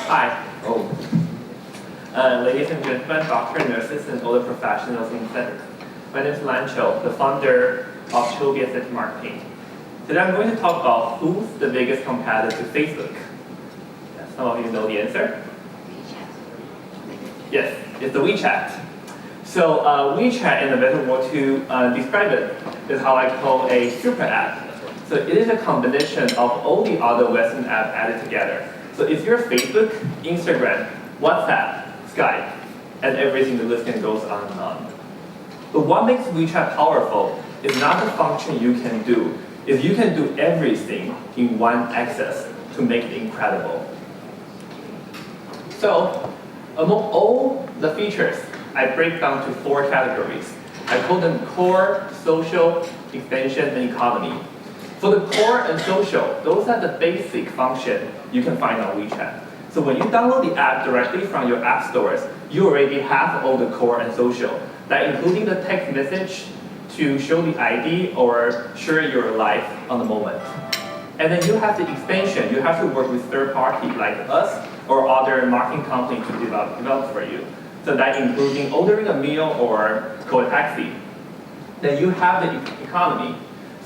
Hi. Ladies and gentlemen, doctors, nurses, and other professionals in clinic. My name is Lancho, the founder of Chobee Marketing. Today I'm going to talk about who's the biggest competitor to Facebook. Some of you know the answer. Yes, it's the WeChat. So WeChat, in the better word to describe it, is how I call a super app. So it is a combination of all the other Western apps added together. So if you're Facebook, Instagram, WhatsApp, Skype, and everything, the list can goes on and on. But what makes WeChat powerful is not the function you can do. If you can do everything in one access to make it incredible. So among all the features, I break down to 4 categories. I call them core, social, extension, and economy. For the core and social, those are the basic function you can find on WeChat. So when you download the app directly from your app stores, you already have all the core and social, that including the text message to show the ID or share your life on the moment. And then you have the extension. You have to work with third party like us or other marketing company to develop for you. So that including ordering a meal or call a taxi. Then you have the economy.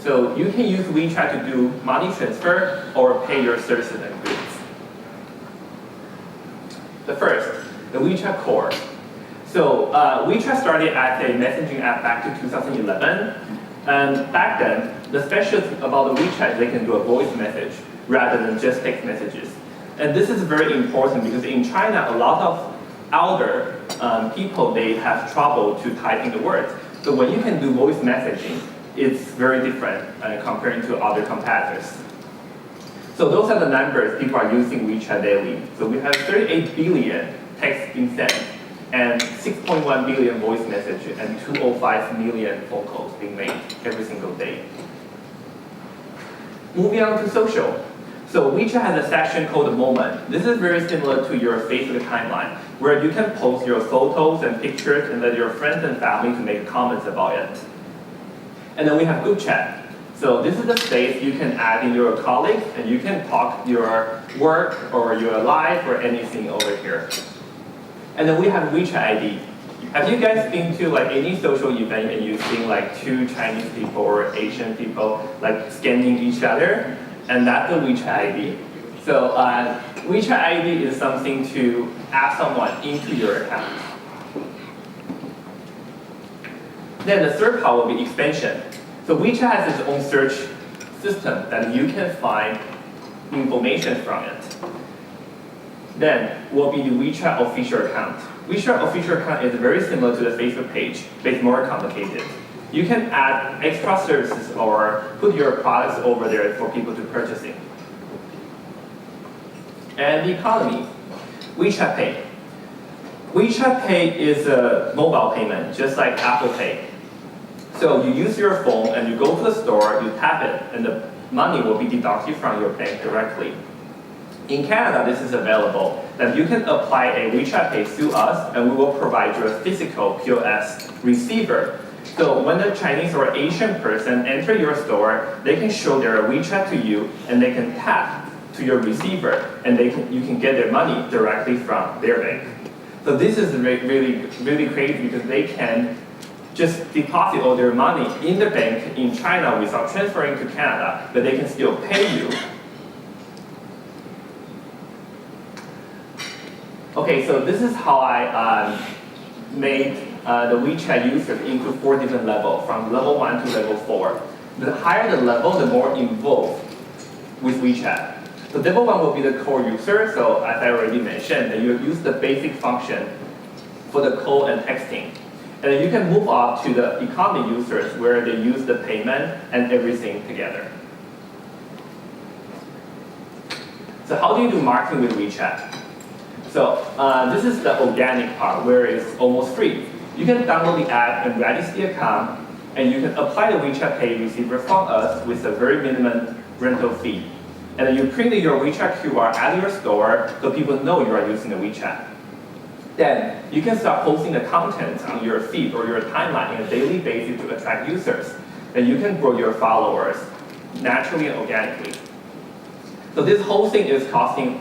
So you can use WeChat to do money transfer or pay your services and goods. The first, the WeChat core. So WeChat started as a messaging app back to 2011. And back then, the special thing about the WeChat is they can do a voice message rather than just text messages. And this is very important because in China, a lot of elder people, they have trouble to typing the words. So when you can do voice messaging, it's very different comparing to other competitors. So those are the numbers people are using WeChat daily. So we have 38 billion text being sent, and 6.1 billion voice messages, and 205 million phone calls being made every single day. Moving on to social. So WeChat has a section called the Moment. This is very similar to your Facebook timeline, where you can post your photos and pictures and let your friends and family to make comments about it. And then we have group chat. So this is the space you can add in your colleagues, and you can talk your work or your life or anything over here. And then we have WeChat ID. Have you guys been to like any social event and you've seen like 2 Chinese people or Asian people like scanning each other? And that's the WeChat ID. So WeChat ID is something to add someone into your account. Then the third part will be expansion. So WeChat has its own search system that you can find information from it. Then will be the WeChat official account. WeChat official account is very similar to the Facebook page, but it's more complicated. You can add extra services or put your products over there for people to purchasing. And the economy, WeChat Pay. WeChat Pay is a mobile payment, just like Apple Pay. So you use your phone and you go to the store, you tap it, and the money will be deducted from your bank directly. In Canada, this is available, that you can apply a WeChat Pay through us, and we will provide you a physical POS receiver. So when a Chinese or Asian person enter your store, they can show their WeChat to you, and they can tap to your receiver, and you can get their money directly from their bank. So this is really crazy because they can just deposit all their money in the bank in China without transferring to Canada, but they can still pay you. Okay, so this is how I made the WeChat users into 4 different levels, from level 1 to level 4. The higher the level, the more involved with WeChat. So level 1 will be the core user, so as I already mentioned, that you use the basic function for the call and texting. And then you can move up to the economy users where they use the payment and everything together. So how do you do marketing with WeChat? So this is the organic part where it's almost free. You can download the app and register the account, and you can apply the WeChat Pay receiver from us with a very minimum rental fee. And then you print your WeChat QR at your store so people know you are using the WeChat. Then you can start posting the content on your feed or your timeline on a daily basis to attract users. And you can grow your followers naturally and organically. So this whole thing is costing,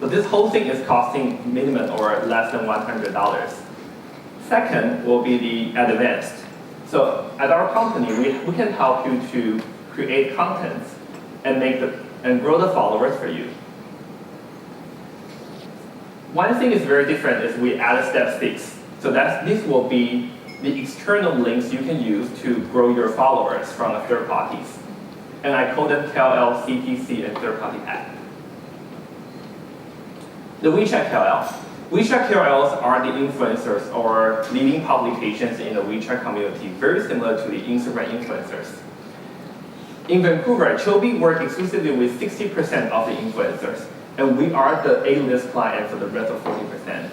But this whole thing is costing minimum or less than $100. Second will be the advanced. So at our company, we can help you to create content and grow the followers for you. One thing is very different is we add step 6. So this will be the external links you can use to grow your followers from third parties. And I call them KOL, CPC, and third-party ad. The WeChat KOL. WeChat KOLs are the influencers or leading publications in the WeChat community, very similar to the Instagram influencers. In Vancouver, Chobee works exclusively with 60% of the influencers, and we are the A-list client for the rest of 40%.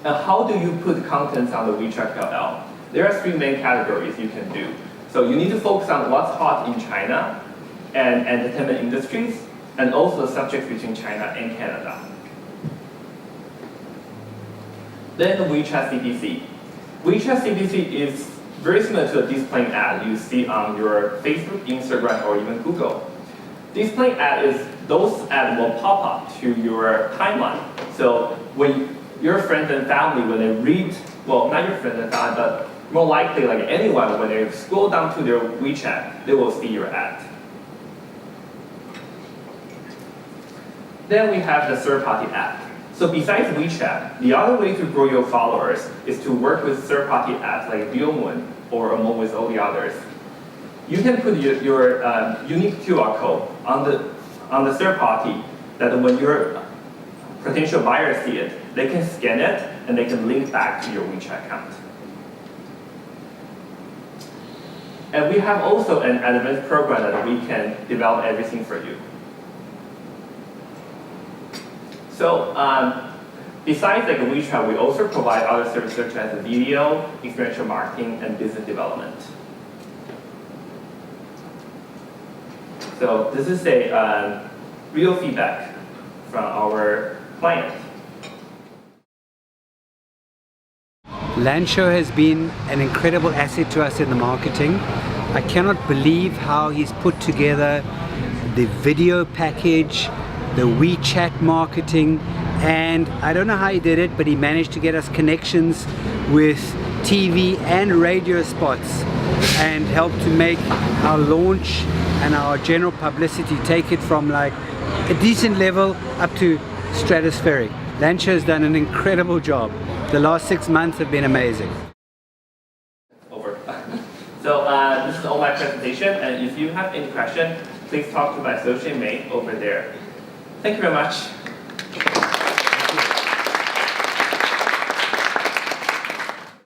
And how do you put content on the WeChat KOL? There are 3 main categories you can do. So you need to focus on what's hot in China and entertainment industries, and also the subjects between China and Canada. Then the WeChat CPC. WeChat CPC is very similar to a display ad you see on your Facebook, Instagram, or even Google. Display ad is those ads will pop up to your timeline. So when your friends and family, when they read, well, not your friends and family, but more likely like anyone, when they scroll down to their WeChat, they will see your ad. Then we have the third-party ad. So besides WeChat, the other way to grow your followers is to work with third-party ads like Billmoon or among with all the others. You can put your unique QR code on the third party that when your potential buyers see it, they can scan it and they can link back to your WeChat account. And we have also an advanced program that we can develop everything for you. So besides like WeChat, we also provide other services such as video, experiential marketing, and business development. So this is a real feedback from our client. Lancho has been an incredible asset to us in the marketing. I cannot believe how he's put together the video package, the WeChat marketing, and I don't know how he did it, but he managed to get us connections with TV and radio spots and help to make our launch and our general publicity take it from like a decent level up to stratospheric. Lancho has done an incredible job. The last 6 months have been amazing. Over. So this is all my presentation, and if you have any question, please talk to my associate mate over there. Thank you very much.